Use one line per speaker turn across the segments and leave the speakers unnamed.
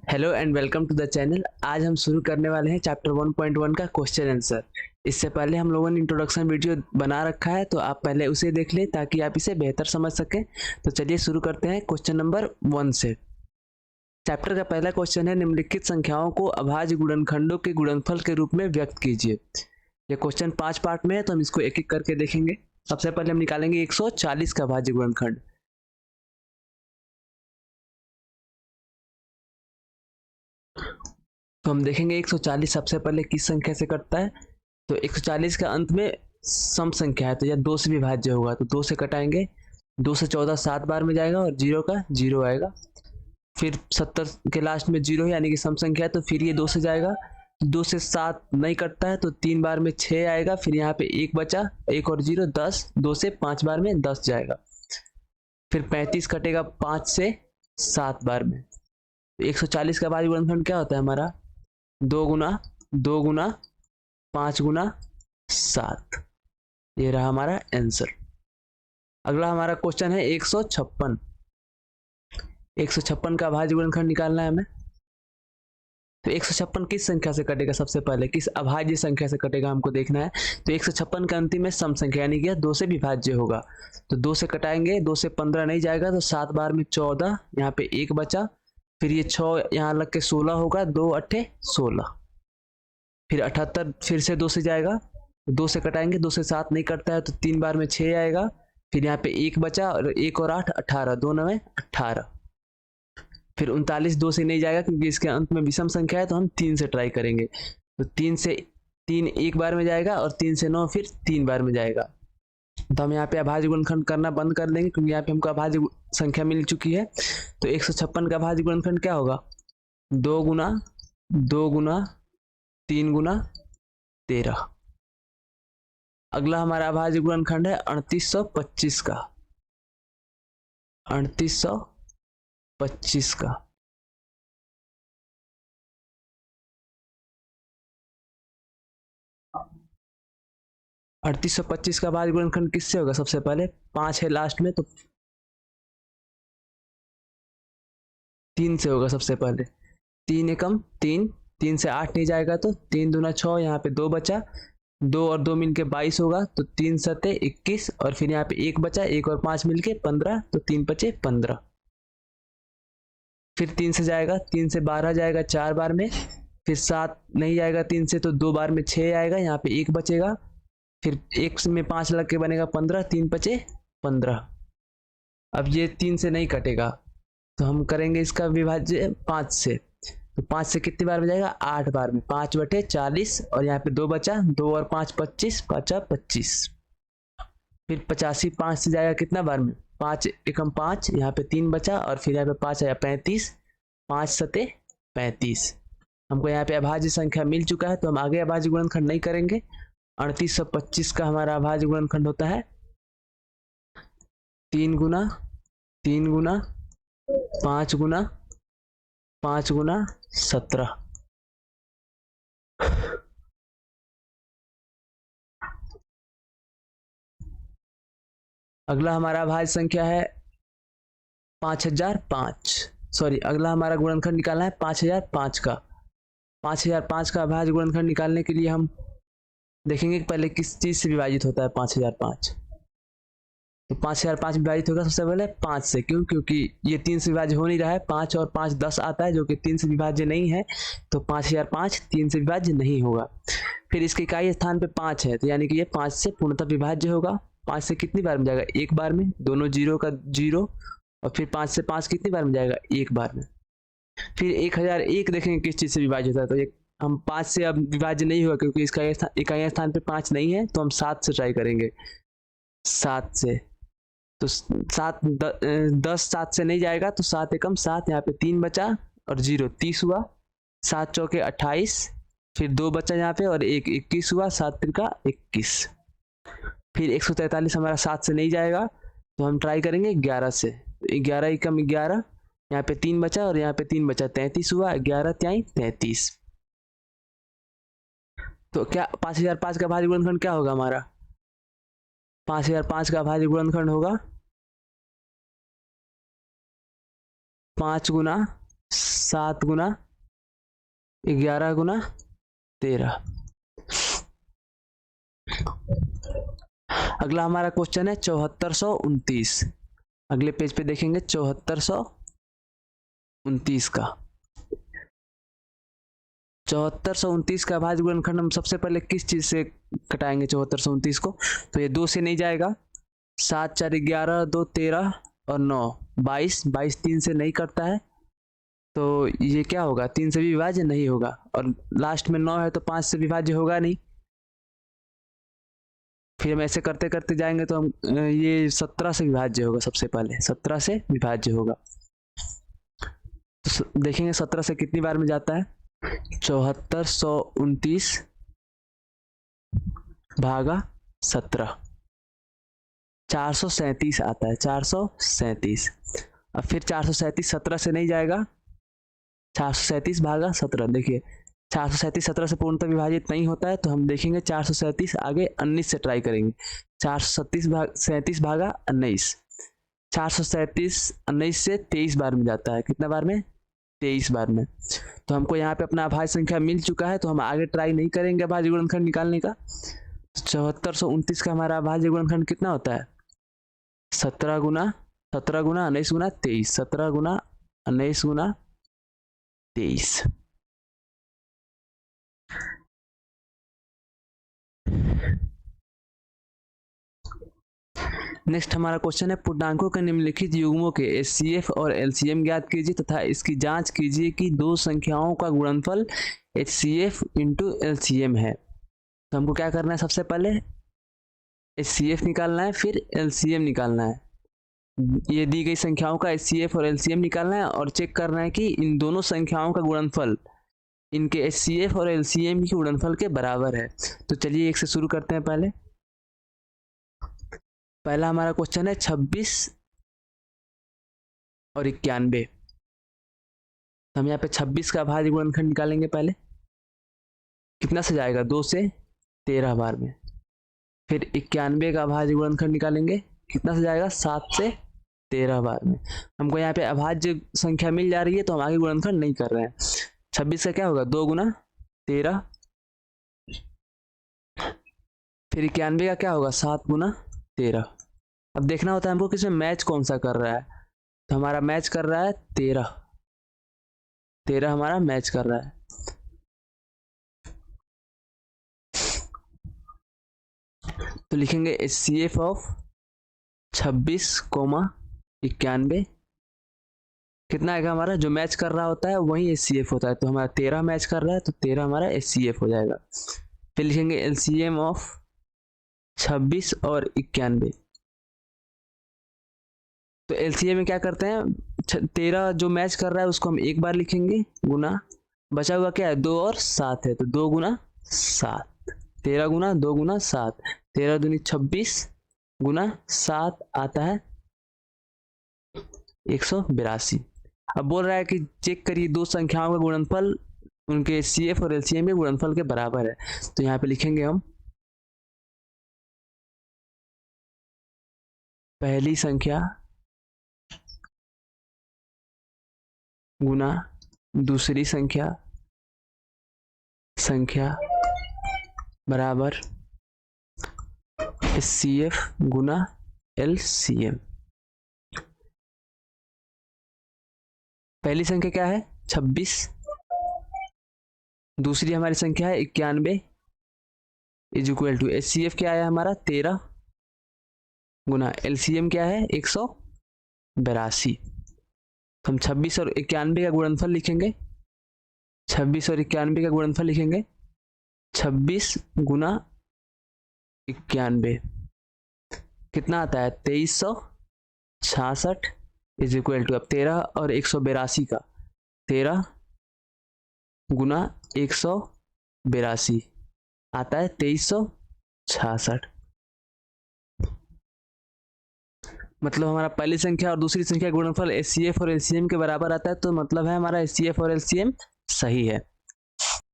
Hello and welcome to the channel. आज हम शुरू करने वाले हैं चैप्टर 1.1 का क्वेश्चन आंसर। इससे पहले हम लोगों ने इंट्रोडक्शन वीडियो बना रखा है, तो आप पहले उसे देख लें ताकि आप इसे बेहतर समझ सकें। तो चलिए शुरू करते हैं क्वेश्चन नंबर 1 से। चैप्टर का पहला क्वेश्चन है, निम्नलिखित संख्याओं को अभाज्य गुणनखंडों के गुणनफल के रूप में व्यक्त कीजिए। ये क्वेश्चन 5 पार्ट में है, तो हम इसको एक एक करके देखेंगे। सबसे पहले हम निकालेंगे 140 का अभाज्य गुणनखंड। तो हम देखेंगे 140 सबसे पहले किस संख्या से कटता है। तो 140 का अंत में सम संख्या है, तो यह 2 से विभाज्य होगा, तो 2 से कटाएंगे। 2 से 14 7 बार में जाएगा और 0 का 0 आएगा। फिर 70 के लास्ट में 0 है, यानी कि सम संख्या है, तो फिर ये 2 से जाएगा। 2 से 7 नहीं कटता है, तो 3 बार में 6 आएगा। फिर यहाँ पे 1 बचा, 1 और 0 10। 2 से 5 बार में 10 जाएगा। फिर 35 कटेगा 5 से 7 बार में। तो 140 का भाज्य गुणनखंड क्या होता है हमारा? 2 गुना 2 गुना 5 गुना 7। ये रहा हमारा आंसर। अगला हमारा क्वेश्चन है 156। 156 का अभाज्य गुणनखंड निकालना है हमें। तो 156 किस संख्या से कटेगा? सबसे पहले किस अभाज्य संख्या से कटेगा हमको देखना है। तो 156 का अंतिम में सम संख्या, यानी कि 2 से विभाज्य होगा, तो 2 से कटाएंगे। 2 से 15 नहीं जाएगा, तो 7 बार में 14, यहाँ पे 1 बचा। फिर ये 6 यहाँ लग के 16 होगा, 2 अट्ठे 16। फिर 78 फिर से 2 से जाएगा, 2 से कटाएंगे। 2 से 7 नहीं कटता है, तो 3 बार में 6 आएगा। फिर यहाँ पे 1 बचा और 1 और 8 18, 2 9 18। फिर 39 2 से नहीं जाएगा, क्योंकि इसके अंत में विषम संख्या है, तो हम 3 से ट्राई करेंगे। तो 3 से 3 एक बार में जाएगा और 3 से 9 फिर 3 बार में जाएगा। तो हम यहाँ पे अभाज्य गुणनखंड करना बंद कर देंगे, क्योंकि यहाँ पे हमको अभाज्य संख्या मिल चुकी है। तो 156 का अभाज्य गुणनखंड क्या होगा? 2 गुना 2 गुना 3 गुना 13। अगला हमारा अभाज्य गुणनखंड है 3825 का। 3825 का 3825 का अभाज्य गुणनखंड किससे होगा? सबसे पहले 5 है लास्ट में, तो 3 से होगा सबसे पहले। 3 एकम 3, 3 से 8 नहीं जाएगा, तो 3 दूना 6, यहाँ पे 2 बचा। 2 और 2 मिलके 22 होगा, तो 3 सते 21। और फिर यहाँ पे 1 बचा, 1 और 5 मिलके 15, तो 3 पचे 15। फिर 3 से जाएगा, 3 से 12 जाएगा 4 बार में। फिर 7 नहीं जाएगा 3 से, तो 2 बार में 6 आएगा, यहाँ पे 1 बचेगा। फिर 1 में 5 लग के बनेगा 15, 3 पचे 15। अब ये 3 से नहीं कटेगा, तो हम करेंगे इसका विभाज्य 5 से। तो 5 से कितनी बार में जाएगा? 8 बार में। 5 बटे 40, और यहाँ पे 2 बचा, 2 और 5 25, 5 25। फिर 85 5 से जाएगा कितना बार में? 5 एकम 5, यहाँ पे 3 बचा, और फिर यहाँ पे 5 आया 35। 5 सते 35। हमको यहाँ पे अभाज्य संख्या मिल चुका है, तो हम आगे अभाज्य गुणनखंड नहीं करेंगे। 3825 का हमारा अभाज्य गुणनखंड होता है 3 गुना 3 गुना 5 गुना 5 गुना 17। अगला हमारा अभाज्य संख्या है 5005। सॉरी, अगला हमारा गुणनखंड निकालना है 5005 का। 5005 का अभाज्य गुणनखंड निकालने के लिए हम देखेंगे कि पहले किस चीज से विभाजित होता है 5005। तो 5005 विभाजित होगा सबसे पहले 5 से। क्यों? क्योंकि ये 3 से विभाज्य हो नहीं रहा है। 5 और 5 10 आता है, जो कि 3 से विभाज्य नहीं है, तो 5005 3 से विभाज्य नहीं होगा। फिर इसके इकाई स्थान पे 5 है, तो यानी कि ये 5 से पूर्णतः विभाज्य होगा। 5 से कितनी बार में जाएगा? 1 बार में, दोनों 0 का 0। और फिर 5 से 5 कितनी बार में जाएगा? 1 बार में। फिर 1001 देखेंगे किस चीज से विभाजित होता है। तो ये हम 5 से अब विभाज्य नहीं होगा, क्योंकि इसका इकाई स्थान पे 5 नहीं है, तो हम 7 से ट्राई करेंगे। 7 से तो 7 10 7 से नहीं जाएगा, तो 7 एकम 7, यहाँ पे 3 बचा और 0 30 हुआ। 7 चौके 28, फिर 2 बचा यहाँ पे और 1 21 हुआ। 7 त्रिका 21। फिर 143 हमारा 7 से नहीं जाएगा, तो हम ट्राई करेंगे 11 से। 11 एकम 11, यहाँ पे 3 बचा और यहाँ पे 3 बचा, 33 हुआ। 11 त्याई 33। तो क्या 5005 का भाज्य गुणनखंड क्या होगा हमारा? 5005 का भाज्य गुणनखंड होगा 5 गुना 7 गुना 11 गुना 13। अगला हमारा क्वेश्चन है 7429। अगले पेज पे देखेंगे 7429 का। 7429 का अभाज्य गुणनखंड हम सबसे पहले किस चीज से कटाएंगे 7429 को? तो ये 2 से नहीं जाएगा। 7 4 11 2 13 और 9 22, 22 3 से नहीं कटता है, तो ये क्या होगा? 3 से भी विभाज्य नहीं होगा। और लास्ट में 9 है तो 5 से विभाज्य होगा नहीं। फिर हम ऐसे करते करते जाएंगे तो हम ये 17 से विभाज्य होगा। सबसे पहले 17 से विभाज्य होगा। तो देखेंगे 17 से कितनी बार में जाता है। 7429 भागा 17, 437 आता है। 437। अब फिर 437 17 से नहीं जाएगा। 437 भागा 17, देखिए 437 17 से पूर्णतः विभाजित नहीं होता है, तो हम देखेंगे 437 आगे 19 से ट्राई करेंगे। 437 भागा 19, 437 19 से 23 बार में जाता है। कितना बार में? 23 बार में। तो हमको यहाँ पे अपना अभाज्य संख्या मिल चुका है, तो हम आगे ट्राई नहीं करेंगे अभाज्य गुणनखंड निकालने का। 7429 का हमारा अभाज्य गुणनखंड कितना होता है? 17 गुना 19 गुना 23, 17 गुना 19 गुना 23। नेक्स्ट हमारा क्वेश्चन है पूर्णांकों के निम्नलिखित युग्मों के HCF और LCM ज्ञात कीजिए तथा इसकी जांच कीजिए कि दो संख्याओं का गुणनफल HCF इंटू LCM है। तो हमको क्या करना है? सबसे पहले HCF निकालना है, फिर LCM निकालना है। ये दी गई संख्याओं का HCF और LCM निकालना है और चेक करना है कि इन दोनों संख्याओं का गुणनफल इनके HCF और LCM के गुणनफल के बराबर है। तो चलिए एक से शुरू करते हैं। पहला हमारा क्वेश्चन है 26 और 91। हम यहाँ पे 26 का अभाज्य गुणनखंड निकालेंगे। पहले कितना से जाएगा? 2 से 13 बार में। फिर 91 का अभाज्य गुणनखंड निकालेंगे। कितना से जाएगा? 7 से 13 बार में। हमको यहाँ पे अभाज्य संख्या मिल जा रही है, तो हम आगे गुणनखंड नहीं कर रहे हैं। 26 का क्या होगा? 2 गुना 13। फिर 91 का क्या होगा? 7 गुना 13। अब देखना होता है हमको किसमें मैच कौन सा कर रहा है। तो हमारा मैच कर रहा है 13 हमारा मैच कर रहा है। तो लिखेंगे HCF ऑफ 26, 91। कितना आएगा हमारा? जो मैच कर रहा होता है वही HCF होता है। तो हमारा 13 मैच कर रहा है, तो 13 हमारा HCF हो जाएगा। फिर लिखेंगे LCM ऑफ 26 और 91। तो LCM में क्या करते हैं? 13 जो मैच कर रहा है उसको हम एक बार लिखेंगे, गुना बचा हुआ क्या है? 2 और 7 है, तो 2 गुना 7। 13 गुना 2 गुना 7, 13 दूनी 26 गुना 7 आता है 182। अब बोल रहा है कि चेक करिए दो संख्याओं का गुणनफल उनके HCF और LCM के गुणनफल के बराबर है। तो यहाँ पे लिखेंगे हम पहली संख्या गुना दूसरी संख्या बराबर HCF गुना LCM। पहली संख्या क्या है? 26। दूसरी हमारी संख्या है 91 इज इक्वल टू HCF क्या है हमारा? 13 गुना LCM क्या है? 182। तो हम 26 और 91 का गुणनफल लिखेंगे। 26 और 91 का गुणनफल लिखेंगे। 26 गुना 91 कितना आता है? 2366 इज इक्वल टू, अब 13 और 182 का 13 गुना 182 आता है 2366। मतलब हमारा पहली संख्या और दूसरी संख्या गुणनफल HCF और LCM के बराबर आता है। तो मतलब है हमारा HCF और LCM सही है।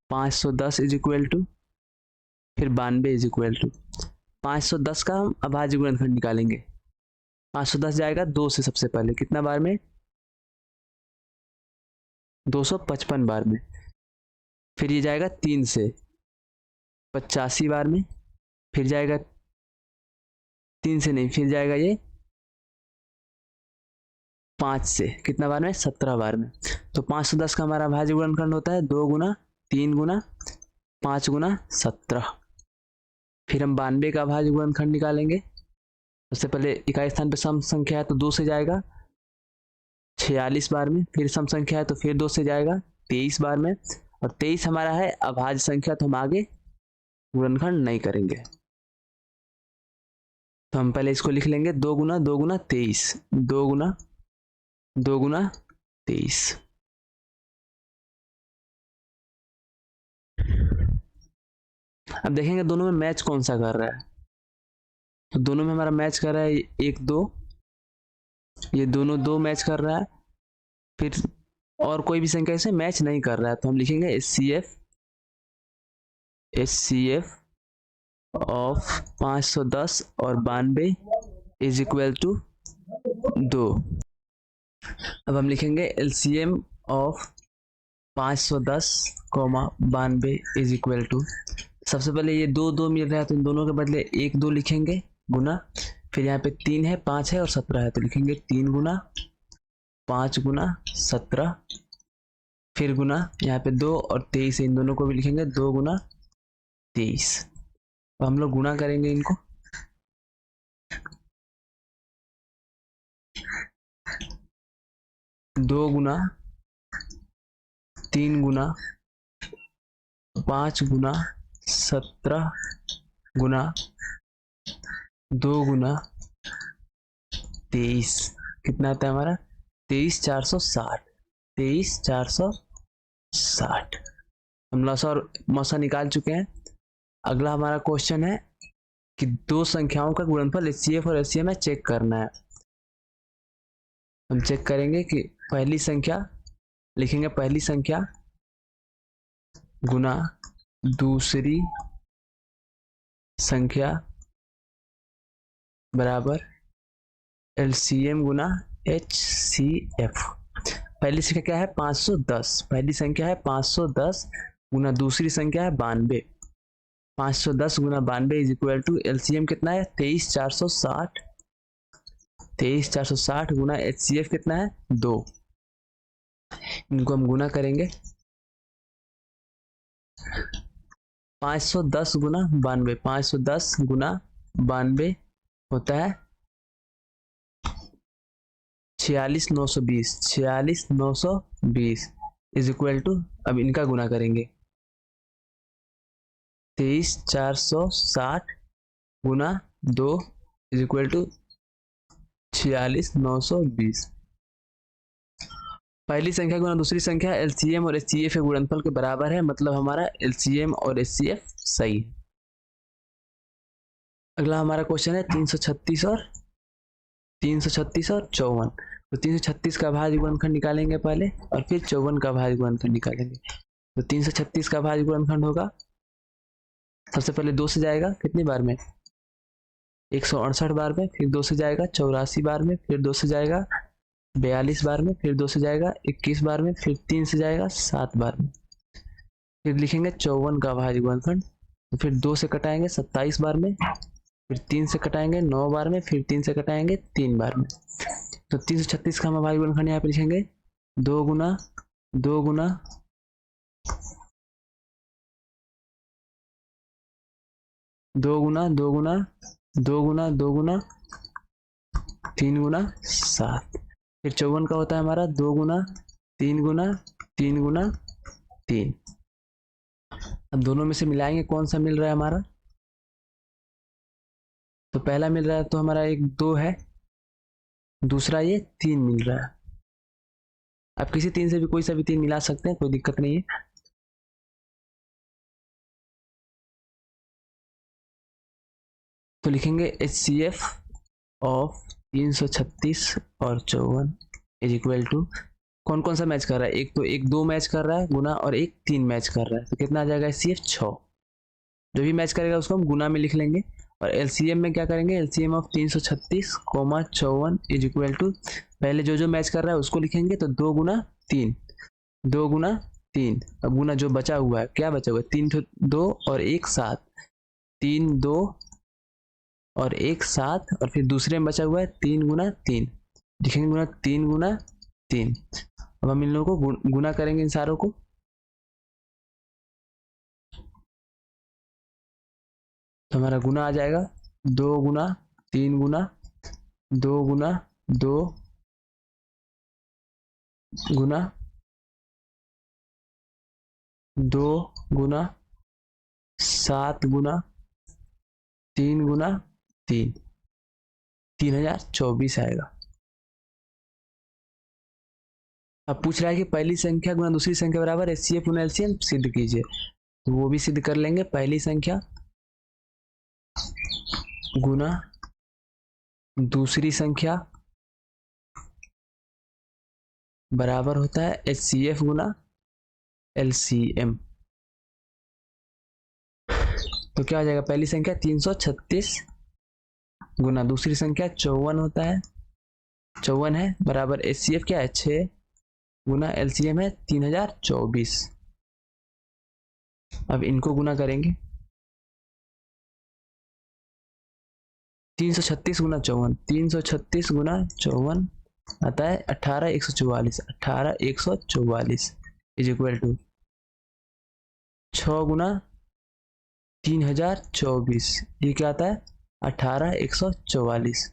510 इज इक्वल टू, फिर 92 इज इक्वल टू 510 का हम अभाज्य गुणनखंड निकालेंगे। 510 जाएगा 2 से सबसे पहले, कितना बार में? 255 बार में। फिर ये जाएगा 3 से 85 बार में। फिर जाएगा 3 से नहीं, फिर जाएगा ये 5 से कितना बार में, 17 बार में। तो 510 का हमारा भाज्य गुणनखंड होता है 2 गुना 3 गुना 5 गुना 17। फिर हम 92 का भाज्य गुणनखंड निकालेंगे। सबसे पहले इकाई स्थान पे सम संख्या है तो 2 से जाएगा 46 बार में। फिर सम संख्या है तो फिर 2 से जाएगा 23 बार में। और 23 हमारा है अभाज्य संख्या, तो हम आगे गुणनखंड नहीं करेंगे। तो हम पहले इसको लिख लेंगे 2 गुना 2 गुना 23, 2 गुना 2 गुना 23। अब देखेंगे दोनों में मैच कौन सा कर रहा है। तो दोनों में हमारा मैच कर रहा है 1 2, ये दोनों 2 मैच कर रहा है। फिर और कोई भी संख्या इसे मैच नहीं कर रहा है, तो हम लिखेंगे HCF ऑफ 510 और 92 इज इक्वल टू 2। अब हम लिखेंगे LCM of 510 92 is equal to, सबसे पहले ये 2 2 मिल रहा है तो इन दोनों के बदले 1 2 लिखेंगे गुना। फिर यहाँ पे 3 है 5 है और 17 है तो लिखेंगे 3 गुना 5 गुना 17। फिर गुना यहाँ पे 2 और 23 इन दोनों को भी लिखेंगे 2 गुना 23। तो हम लोग गुना करेंगे इनको। दो गुना 3 गुना 5 गुना 17 गुना 2 गुना 23 कितना आता है हमारा 23,460। 23,460 हम लसा और मौसा निकाल चुके हैं। अगला हमारा क्वेश्चन है कि दो संख्याओं का गुणनफल HCF और LCM है, चेक करना है। हम चेक करेंगे कि पहली संख्या लिखेंगे, पहली संख्या गुना दूसरी संख्या बराबर LCM गुना HCF। पहली संख्या क्या है 510, पहली संख्या है 510 गुना दूसरी संख्या है 92। 510 गुना 92 इज इक्वल टू LCM कितना है 23,460। 23,460 गुना HCF कितना है 2। इनको हम गुना करेंगे। 510 गुना 92, 510 गुना 92 होता है 46,920। 46,920 इज इक्वल टू, अब इनका गुना करेंगे 23,460 गुना 2 इज इक्वल टू 46,920। पहली संख्या गुना दूसरी संख्या LCM और HCF के गुणनफल के बराबर है, मतलब हमारा LCM और HCF सही है। अगला हमारा क्वेश्चन है 336 और 54। तो 336 का भाज्य गुणनखंड निकालेंगे पहले और फिर 54 का भाज्य गुणनखंड निकालेंगे। तो 336 का भाज्य गुणनखंड होगा, सबसे पहले 2 से जाएगा कितनी बार में 168 बार में, फिर 2 से जाएगा 84 बार में, फिर 2 से जाएगा 42 बार में, फिर 2 से जाएगा 21 बार में, फिर 3 से जाएगा 7 बार में। फिर लिखेंगे 54 का भाज्य गुणनखंड, फिर 2 से कटाएंगे 27 बार में, फिर 3 से कटाएंगे 9 बार में, फिर 3 से कटाएंगे 3 बार में। तो 336 का हम भाज्य गुणनखंड यहाँ पे लिखेंगे 2 गुना 2 गुना 2 गुना 2 गुना 2 गुना 2 गुना 3 गुना 7। फिर 54 का होता है हमारा 2 गुना 3 गुना 3 गुना 3। अब दोनों में से मिलाएंगे कौन सा मिल रहा है हमारा। तो पहला मिल रहा है तो हमारा एक 2 है, दूसरा ये 3 मिल रहा है। आप किसी 3 से भी कोई सा भी 3 मिला सकते हैं, कोई दिक्कत नहीं है। तो लिखेंगे HCF ऑफ 336 और 54 इज इक्वल टू, कौन कौन सा मैच कर रहा है, एक तो एक 2 मैच कर रहा है गुना और एक 3 मैच कर रहा है। तो कितना आ जाएगा HCF 6। जो भी मैच करेगा उसको हम गुना में लिख लेंगे। और LCM में क्या करेंगे, LCM of 336 54 is equal to, पहले जो जो मैच कर रहा है उसको लिखेंगे तो 2 गुना 3, 2 गुना 3, अब गुना जो बचा हुआ है, क्या बचा हुआ है, 3 2 और 1 7, 3 2 और 1 7, और फिर दूसरे में बचा हुआ है 3 गुना 3, लिखेंगे गुना 3 गुना 3। अब हम इन लोगों को गुना करेंगे इन सारों को, तो हमारा गुना आ जाएगा 2 गुना 3 गुना 2 गुना 2 गुना 2 गुना 7 गुना 3 गुना 3, 3024 आएगा। अब पूछ रहा है कि पहली संख्या गुना दूसरी संख्या बराबर एचसीएफ गुना एलसीएम सिद्ध कीजिए, तो वो भी सिद्ध कर लेंगे। पहली संख्या गुना दूसरी संख्या बराबर होता है एचसीएफ गुना एलसीएम। तो क्या हो जाएगा, पहली संख्या 336 गुना दूसरी संख्या 54 होता है, 54 है, बराबर एचसीएफ क्या है 6 गुना एलसीएम है 3024। अब इनको गुना करेंगे, 336 गुना 54, 336 गुना 54 आता है 18144, 18144 इज इक्वल टू 6 गुना 3024, ये क्या आता है 18144।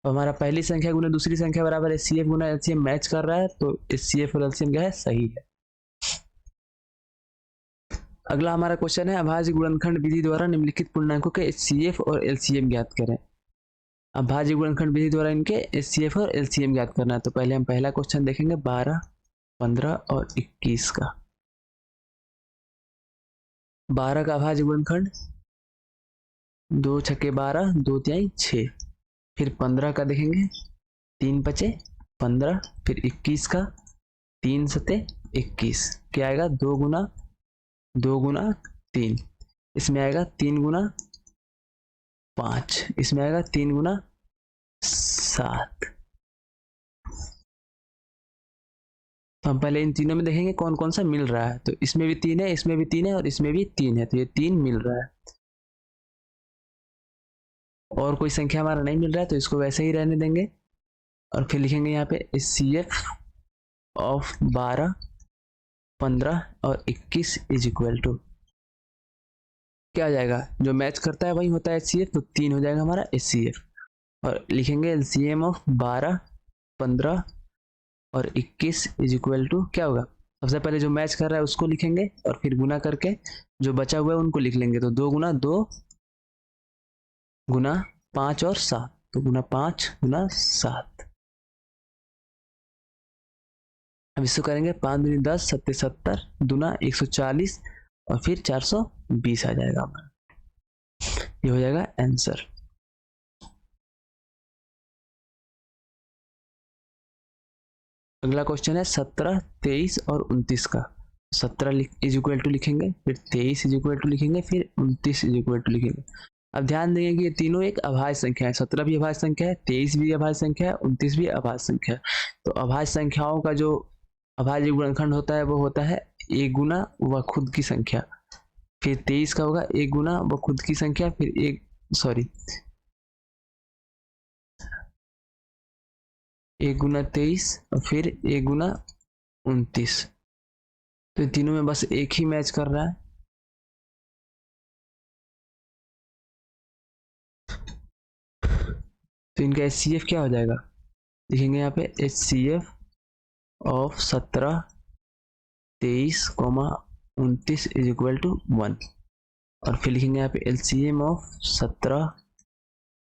तो हमारा पहली संख्या गुना दूसरी संख्या बराबर एचसीएफ गुना एलसीएम मैच कर रहा है, तो एचसीएफ और एलसीएम क्या है, सही है। अगला हमारा क्वेश्चन है, अभाज्य गुणनखंड विधि द्वारा निम्नलिखित पूर्णांकों के एचसीएफ और एलसीएम ज्ञात करें। अभाज्य गुणनखंड विधि द्वारा इनके एचसीएफ और एलसीएम ज्ञात करना है। तो पहले हम पहला क्वेश्चन देखेंगे 12, 15 और 21 का। 12 का अभाज्य गुणनखंड 2 छक्के 12, 2 तिहाई 6। फिर 15 का देखेंगे 3 पचे 15, फिर 21 का 3 सते 21, क्या आएगा 2 गुना 3, इसमें आएगा 3 गुना 5, इसमें आएगा 3 गुना 7। तो हम पहले इन तीनों में देखेंगे कौन कौन सा मिल रहा है। तो इसमें भी 3 है, इसमें भी 3 है और इसमें भी 3 है, तो ये 3 मिल रहा है। और कोई संख्या हमारा नहीं मिल रहा है, तो इसको वैसे ही रहने देंगे और फिर लिखेंगे यहाँ पे एचसीएफ ऑफ 12, 15 और 21 इज इक्वल टू क्या आ जाएगा, जो मैच करता है वही होता है एचसीएफ, तो 3 हो जाएगा हमारा एचसीएफ। और लिखेंगे एलसीएम ऑफ 12, 15 और 21 इज इक्वल टू क्या होगा, सबसे पहले जो मैच कर रहा है उसको लिखेंगे और फिर गुना करके जो बचा हुआ है उनको लिख लेंगे। तो 2 गुना 2 गुना 5 और 7, तो गुना 5 गुना 7। अब इसको करेंगे 5 दूनी 10, 7 70 दुना 140 और फिर 420 आ जाएगा हमारा, ये हो जाएगा आंसर। अगला क्वेश्चन है 17, 23 और 29 का। 17 इज इक्वल टू लिखेंगे, फिर 23 इज इक्वल टू लिखेंगे, फिर 29 इज इक्वल टू लिखेंगे। अब ध्यान देंगे कि ये तीनों एक अभाज्य संख्या है, 17 भी अभाज्य संख्या है, 23 भी अभाज्य संख्या है, 29 भी अभाज्य संख्या है। तो अभाज्य संख्याओं का जो अभाज्य गुणनखंड होता है वो होता है एक गुना व खुद की संख्या। फिर 23 का होगा एक गुना व खुद की संख्या, फिर एक गुना 23 और फिर एक गुना 29। तो इन तीनों में बस एक ही मैच कर रहा है। तो इनका एचसीएफ क्या हो जाएगा, लिखेंगे यहाँ पे HCF of 17, 23, 29 is equal to 1। और फिर लिखेंगे यहाँ पे LCM of 17,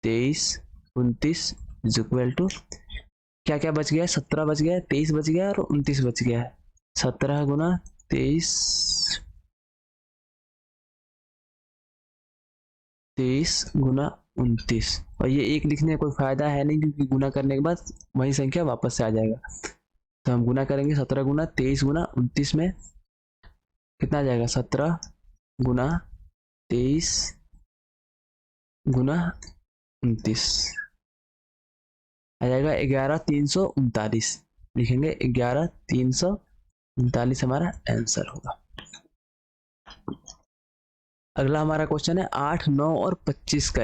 23, 29 is equal to क्या क्या बच गया है, 17 बच गया है, 23 बच गया है और 29 बच गया है। 17 गुना 23, 23 गुना 29, और ये एक लिखने का कोई फायदा है नहीं क्योंकि गुना करने के बाद वही संख्या वापस से आ जाएगा। तो हम गुना करेंगे 17 गुना 23 गुना 29 में कितना आ जाएगा, 17 गुना 23 गुना 29 आ जाएगा 11,339, लिखेंगे 11,339। 39 हमारा आंसर होगा। अगला हमारा क्वेश्चन है 8, 9 और 25 का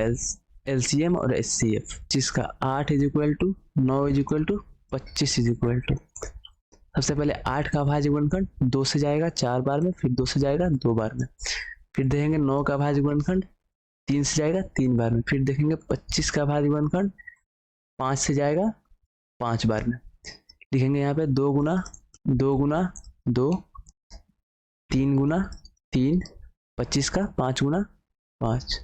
एलसीएम और एचसीएफ, जिसका 8 is equal to 9 is equal to 25 is equal to. सबसे पहले 8 का अभाज्य गुणनखंड 2 से जाएगा 4 बार में, फिर 2 से जाएगा 2 बार में। फिर देखेंगे 9 का अभाज्य गुणनखंड 3 से जाएगा 3 बार में। फिर देखेंगे 25 का अभाज्य गुणनखंड 5 से जाएगा 5 बार में। लिखेंगे यहाँ पे 2 गुना 2 गुना 2, 3 गुना 3, 25 का 5 गुना 5।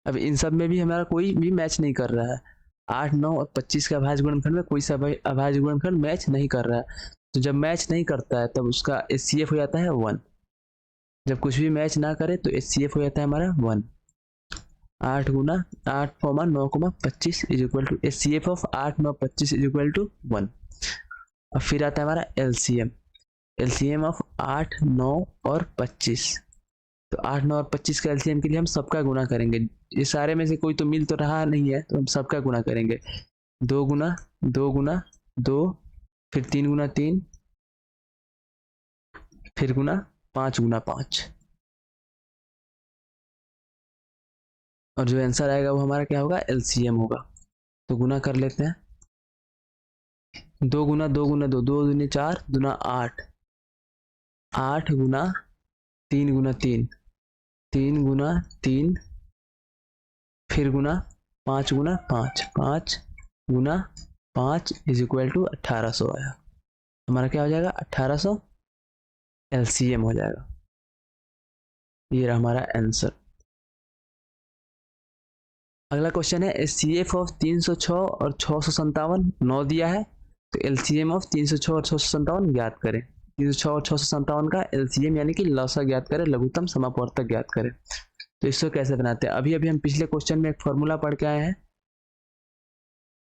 अब इन सब में भी हमारा कोई भी मैच नहीं कर रहा है। 8, 9 और 25 का अभाज्य गुणनखंड में कोई सा अभाज्य गुणनखंड मैच नहीं कर रहा है। तो जब मैच नहीं करता है तब उसका एचसीएफ हो जाता है 1। जब कुछ भी मैच ना करे तो एचसीएफ हो जाता है हमारा 1। 8 गुना 8, 9, 25 is equal to HCF of 8, 9, 25 is equal to 1। अब फिर आता है हमारा एलसीएम, एलसीएम ऑफ 8, 9 और 25। तो 8, 9 और 25 का एलसीएम के लिए हम सबका गुना करेंगे। ये सारे में से कोई तो मिल तो रहा नहीं है, तो हम सबका गुना करेंगे। 2 गुना 2 गुना 2, फिर 3 गुना 3, फिर गुना 5 गुना 5। और जो आंसर आएगा वो हमारा क्या होगा, एलसीएम होगा। तो गुना कर लेते हैं। 2 गुना 2 गुना 2, 2 दूनी 4, दूना 8, 8 गुना 3 गुना 3, 3 गुना 3, फिर गुना 5 गुना 5, 5 गुना 5 इज इक्वल टू 1800 आया। हमारा क्या हो जाएगा, 1800 एलसीएम हो जाएगा। ये रहा हमारा आंसर। अगला क्वेश्चन है एचसीएफ ऑफ 306 और 657 9 दिया है, तो एलसीएम ऑफ 306 और 657 ज्ञात करें। 306 और 657 का एलसीएम यानी कि लौसा ज्ञात करें, लघुत्तम समापवर्तक ज्ञात करें। तो इसको कैसे बनाते हैं, अभी हम पिछले क्वेश्चन में एक फॉर्मूला पढ़ के आए हैं।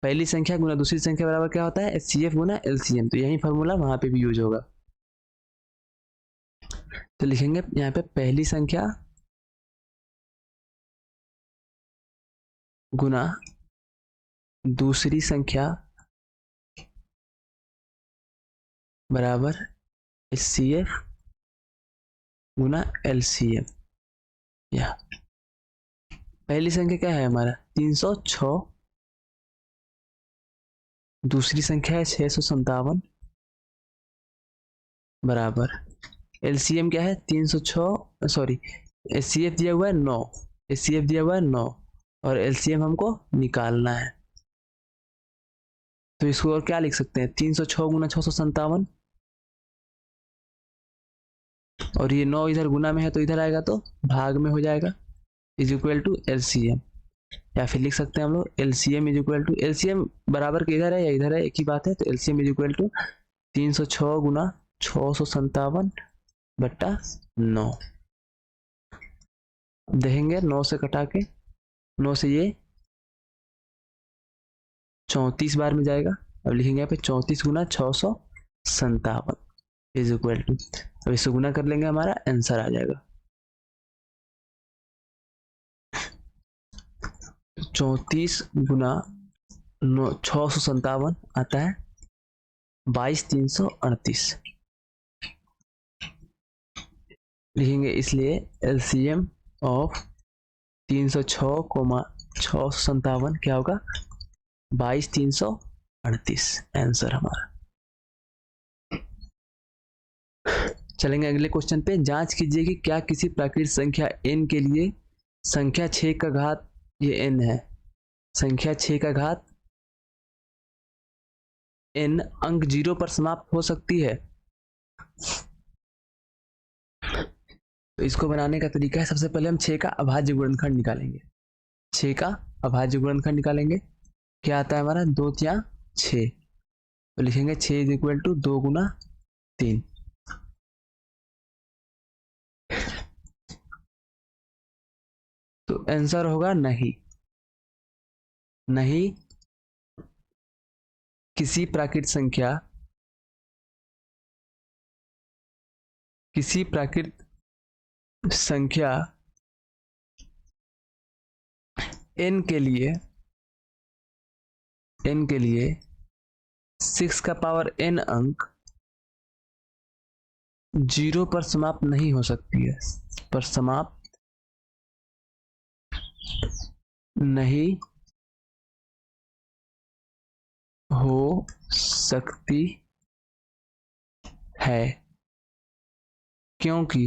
पहली संख्या गुना दूसरी संख्या बराबर क्या होता है, एचसीएफ गुना एलसीएम। तो यही फॉर्मूला वहां पे भी यूज होगा। तो लिखेंगे यहाँ पे पहली संख्या गुना दूसरी संख्या बराबर एचसीएफ गुना एलसीएम। या पहली संख्या क्या है हमारा 306, दूसरी संख्या है 657 बराबर एलसीएम क्या है 306, सॉरी एचसीएफ दिया हुआ है 9, एचसीएफ दिया हुआ है 9 और एलसीएम हमको निकालना है। तो इसको और क्या लिख सकते हैं, 306 गुना 657, और ये 9 इधर गुना में है तो इधर आएगा तो भाग में हो जाएगा, इज इक्वल टू एलसीएम। या फिर लिख सकते हैं हम लोग LCM is equal to, LCM बराबर के इधर है या इधर है एक ही बात है, तो एलसीएम इज इक्वल टू 306 गुना 657 बट्टा 9। देखेंगे 9 से कटा के 9 से ये 34 बार में जाएगा। अब लिखेंगे यहाँ पे 34 गुना 657 इज इक्वल टू, अब इससे गुना कर लेंगे हमारा आंसर आ जाएगा। 34 गुना 657 आता है 22,338 लिखेंगे। इसलिए एलसीएम ऑफ 306, 657 क्या होगा 22,338 आंसर हमारा। चलेंगे अगले क्वेश्चन पे। जांच कीजिए कि क्या किसी प्राकृतिक संख्या n के लिए संख्या 6 का घात, ये n है, संख्या 6 का घात n अंक 0 पर समाप्त हो सकती है। तो इसको बनाने का तरीका है, सबसे पहले हम 6 का अभाज्य गुणनखंड निकालेंगे। 6 का अभाज्य गुणनखंड निकालेंगे, क्या आता है हमारा 2 या 6। तो लिखेंगे 6 इज इक्वल टू 2 गुना 3। तो आंसर होगा नहीं, नहीं किसी प्राकृत संख्या, किसी प्राकृत संख्या n के लिए 6 का पावर n अंक 0 पर समाप्त नहीं हो सकती है, पर समाप्त नहीं हो सकती है, क्योंकि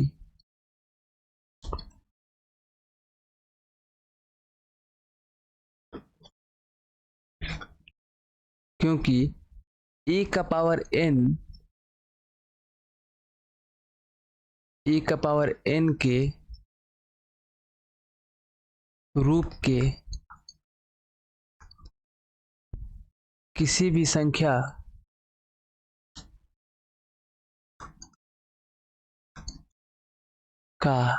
e का पावर n के रूप के किसी भी संख्या का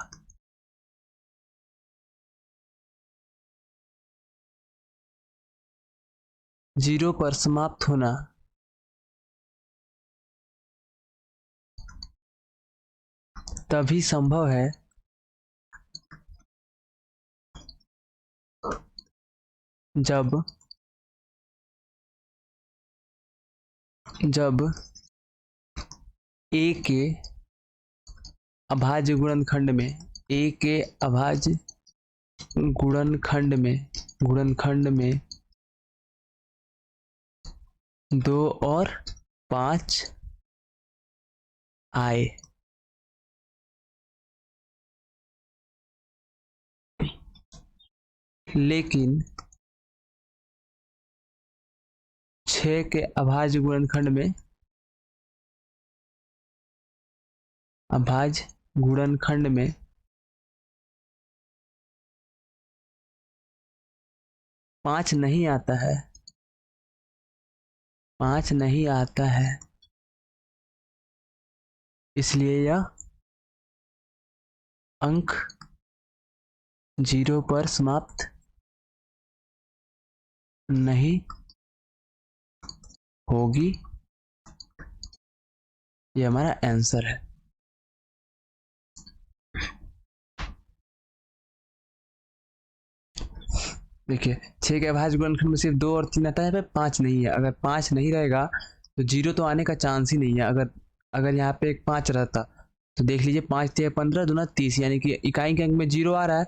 जीरो पर समाप्त होना तभी संभव है जब a के अभाज्य गुणनखंड में गुणनखंड में 2 और 5 आए। लेकिन 6 के अभाज्य गुणनखंड में 5 नहीं आता है, इसलिए यह अंक 0 पर समाप्त नहीं होगी। यह हमारा आंसर है। देखिए 6 के अभाज्य गुणनखंड में सिर्फ 2 और 3 आता है, 5 नहीं है। अगर 5 नहीं रहेगा तो 0 तो आने का चांस ही नहीं है। अगर यहाँ पे एक 5 रहता तो देख लीजिए 5 × 15 दूना 30, यानी कि इकाई के अंक में 0 आ रहा है।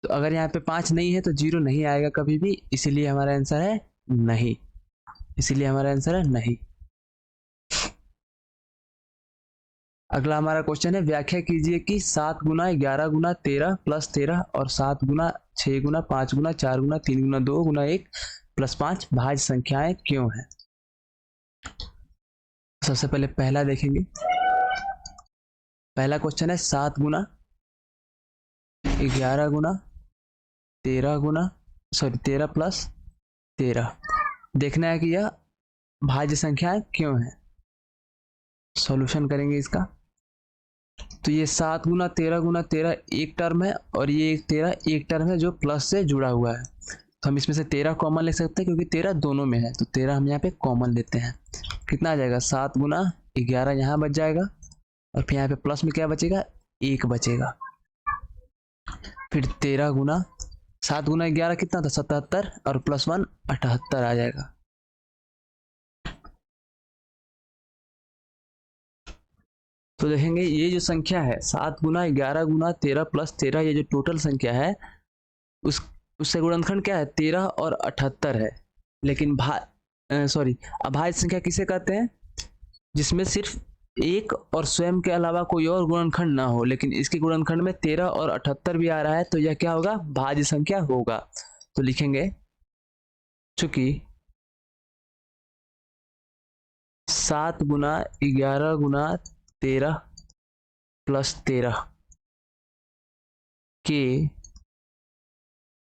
तो अगर यहाँ पे 5 नहीं है तो 0 नहीं आएगा कभी भी, इसीलिए हमारा आंसर है नहीं। अगला हमारा क्वेश्चन है, व्याख्या कीजिए कि 7 × 11 × 13 + 13 और 7 × 6 × 5 × 4 × 3 × 2 × 1 + 5 भाज्य संख्याएं क्यों हैं। सबसे पहले पहला देखेंगे। पहला क्वेश्चन है 7 × 11 × 13 + 13। देखना है कि यह भाज्य संख्याएं क्यों हैं। सॉल्यूशन करेंगे इसका। तो ये 7 × 13 × 13 एक टर्म है और ये 13 एक टर्म है जो प्लस से जुड़ा हुआ है। तो हम इसमें से 13 कॉमन ले सकते हैं क्योंकि 13 दोनों में है। तो 13 हम यहाँ पे कॉमन लेते हैं। कितना आ जाएगा, 7 × 11 यहाँ बच जाएगा और फिर यहाँ पे प्लस में क्या बचेगा, 1 बचेगा। फिर 7 × 11 कितना था, 77 और +1 78 आ जाएगा। तो देखेंगे ये जो संख्या है 7 × 11 × 13 + 13, ये जो टोटल संख्या है उससे गुणनखंड क्या है, 13 और 78 है। लेकिन अभाज्य संख्या किसे कहते हैं, जिसमें सिर्फ एक और स्वयं के अलावा कोई और गुणनखंड ना हो, लेकिन इसके गुणनखंड में 13 और 78 भी आ रहा है, तो यह क्या होगा, भाज्य संख्या होगा। तो लिखेंगे चूंकि 7 × 11 × 13 + 13 के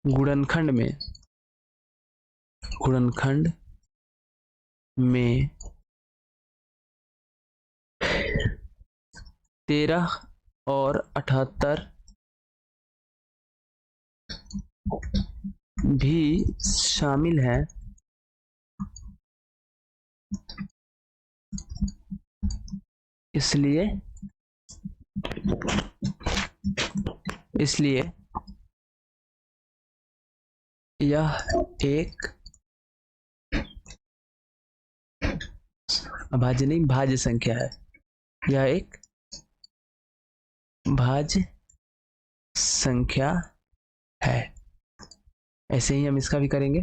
गुणनखंड में 13 और 78 भी शामिल है, इसलिए यह एक अभाज्य नहीं, भाज्य संख्या है, यह एक भाज्य संख्या है। ऐसे ही हम इसका भी करेंगे।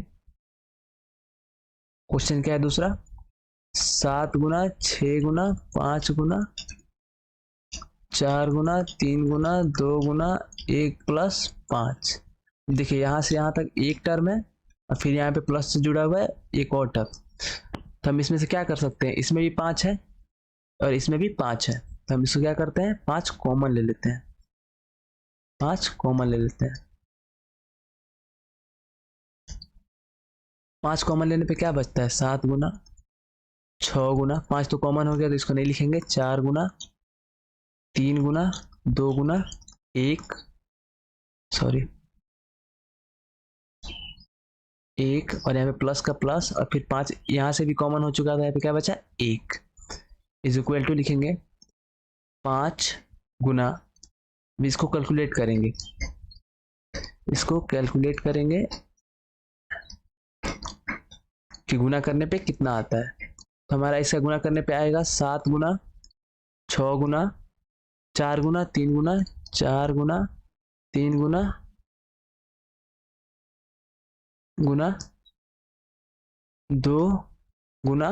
क्वेश्चन क्या है दूसरा, 7 गुना 6 गुना 5 गुना 4 गुना 3 गुना 2 गुना 1 प्लस 5। देखिए यहाँ से यहाँ तक एक टर्म है और फिर यहाँ पे प्लस से जुड़ा हुआ है एक और टर्म। तो हम इसमें से क्या कर सकते हैं, इसमें भी 5 है और इसमें भी 5 है, तो हम इसको क्या करते हैं 5 कॉमन ले लेते हैं, 5 कॉमन ले लेते हैं। 5 कॉमन लेने पे क्या बचता है, 7 गुना 6 गुना 5 तो कॉमन हो गया तो इसको नहीं लिखेंगे, 4 गुना 3 गुना 2 गुना 1 और यहाँ पे प्लस का प्लस और फिर 5 यहाँ से भी कॉमन हो चुका था, यहाँ पे क्या बचा 1 इज इक्वल टू लिखेंगे 5 गुना, इसको कैलकुलेट करेंगे, कि गुना करने पे कितना आता है। तो हमारा इसका गुना करने पे आएगा 7 गुना 6 गुना 4 गुना 3 गुना 4 गुना 3 गुना 2 गुना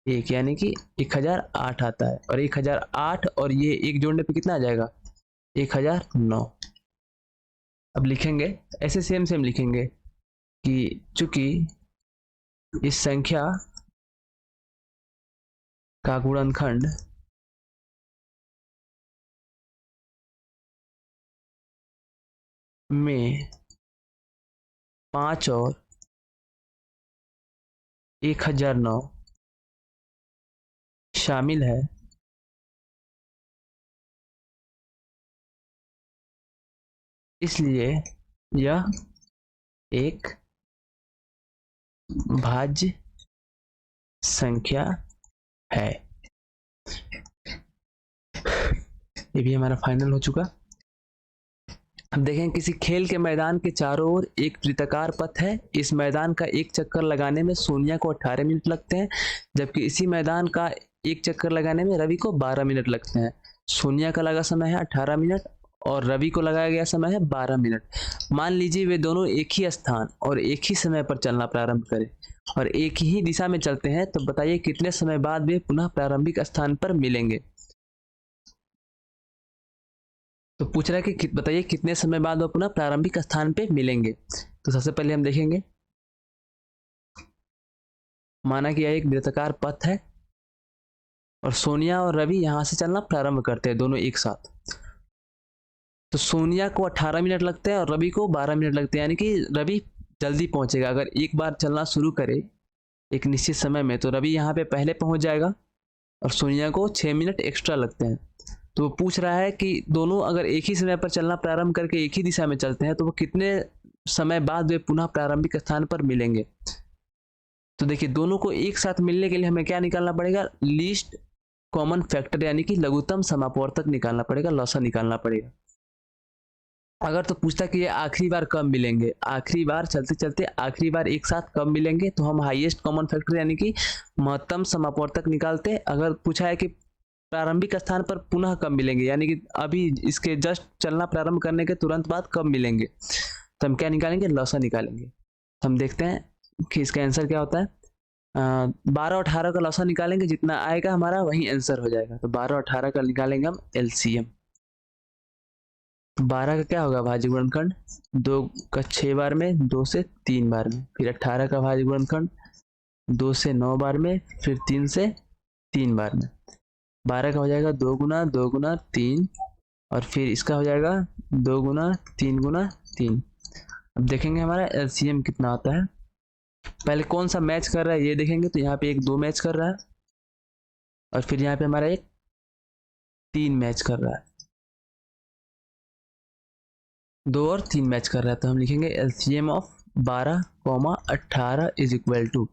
1 यानी कि 1008 आता है। और 1008 और ये एक जोड़ने पे कितना आ जाएगा 1009। अब लिखेंगे ऐसे सेम लिखेंगे कि चूंकि इस संख्या का गुणनखंड में 5 और 1009 शामिल है, इसलिए यह एक भाज्य संख्या है। ये भी हमारा फाइनल हो चुका। अब देखें किसी खेल के मैदान के चारों ओर एक वृत्ताकार पथ है। इस मैदान का एक चक्कर लगाने में सोनिया को 18 मिनट लगते हैं, जबकि इसी मैदान का एक चक्कर लगाने में रवि को 12 मिनट लगते हैं। सोनिया का लगा समय है 18 मिनट और रवि को लगाया गया समय है 12 मिनट। मान लीजिए वे दोनों एक ही स्थान और एक ही समय पर चलना प्रारंभ करें और एक ही दिशा में चलते हैं, तो बताइए कितने समय बाद वे पुनः प्रारंभिक स्थान पर मिलेंगे। तो पूछ रहा है कि बताइए कितने समय बाद वो पुनः प्रारंभिक स्थान पे मिलेंगे। तो सबसे पहले हम देखेंगे, माना कि यह एक वृत्ताकार पथ है और सोनिया और रवि यहां से चलना प्रारंभ करते हैं दोनों एक साथ। तो सोनिया को 18 मिनट लगते हैं और रवि को 12 मिनट लगते हैं, यानी कि रवि जल्दी पहुंचेगा। अगर एक बार चलना शुरू करे एक निश्चित समय में तो रवि यहाँ पे पहले पहुंच जाएगा और सोनिया को 6 मिनट एक्स्ट्रा लगते हैं। तो वो पूछ रहा है कि दोनों अगर एक ही समय पर चलना प्रारंभ करके एक ही दिशा में चलते हैं तो वो कितने समय बाद वे पुनः प्रारंभिक स्थान पर मिलेंगे। तो देखिए दोनों को एक साथ मिलने के लिए हमें क्या निकालना पड़ेगा, लीस्ट कॉमन फैक्टर यानी कि लघुत्तम समापवर्तक निकालना पड़ेगा, लॉसा निकालना पड़ेगा। अगर तो पूछता कि ये आखिरी बार कब मिलेंगे, आखिरी बार चलते चलते आखिरी बार एक साथ कब मिलेंगे, तो हम हाईएस्ट कॉमन फैक्टर यानी कि महत्तम समापवर्तक निकालते। अगर पूछा है कि प्रारंभिक स्थान पर पुनः कब मिलेंगे, यानी कि अभी इसके जस्ट चलना प्रारंभ करने के तुरंत बाद कब मिलेंगे, तो हम क्या निकालेंगे, लॉसा निकालेंगे। तो हम देखते हैं कि इसका आंसर क्या होता है। 12 और 18 का लॉसा निकालेंगे, जितना आएगा हमारा वही आंसर हो जाएगा। तो 12 और 18 का निकालेंगे हम एलसीएम। 12 का क्या होगा भाज्य गुणनखंड, 2 का 6 बार में, 2 से 3 बार में। फिर 18 का भाज्य गुणनखंड 2 से 9 बार में, फिर 3 से 3 बार में। 12 का हो जाएगा 2 गुना 2 गुना 3 और फिर इसका हो जाएगा 2 गुना 3 गुना 3। अब देखेंगे हमारा एलसीएम कितना आता है। पहले कौन सा मैच कर रहा है ये देखेंगे, तो यहाँ पे एक 2 मैच कर रहा है और फिर यहाँ पे हमारा एक 3 मैच कर रहा है, 2 और 3 मैच कर रहा है। तो हम लिखेंगे LCM of 12, 18 is equal to,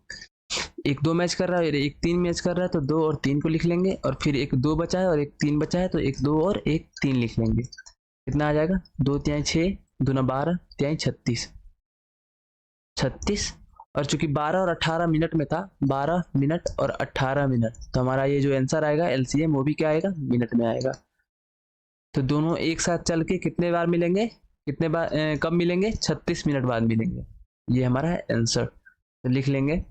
एक 2 मैच कर रहा है और एक 3 मैच कर रहा है, तो 2 और 3 को लिख लेंगे और फिर एक 2 बचा है और एक 3 बचा है, तो एक 2 और एक 3 लिख लेंगे। कितना आ जाएगा, 2 तिहाई 6, 2 ना 12, तिहाई 36, और चूंकि 12 और 18 मिनट में था, 12 मिनट और 18 मिनट, तो हमारा ये जो आंसर आएगा एलसीएम वो भी क्या आएगा, मिनट में आएगा। तो दोनों एक साथ चल के कितने बार मिलेंगे, कितने बार कब मिलेंगे, 36 मिनट बाद मिलेंगे। ये हमारा आंसर। तो लिख लेंगे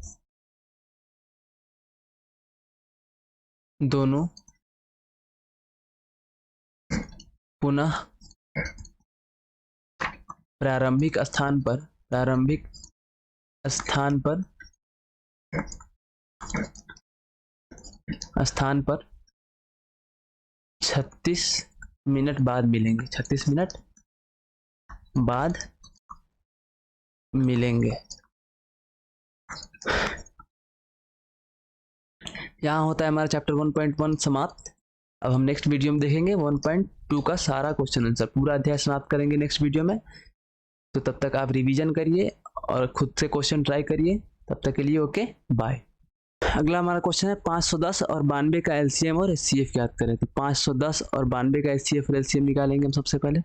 दोनों पुनः प्रारंभिक स्थान पर 36 मिनट बाद मिलेंगे, 36 मिनट बाद मिलेंगे। यहाँ होता है हमारा चैप्टर 1.1 समाप्त। अब हम नेक्स्ट वीडियो में देखेंगे 1.2 का सारा क्वेश्चन आंसर, पूरा अध्याय समाप्त करेंगे नेक्स्ट वीडियो में। तो तब तक आप रिवीजन करिए और खुद से क्वेश्चन ट्राई करिए। तब तक के लिए ओके बाय। अगला हमारा क्वेश्चन है 510 और 92 का एलसीएम और एचसीएफ ज्ञात करें। तो 510 और 92 का एचसीएफ और एलसीएम निकालेंगे हम सबसे पहले।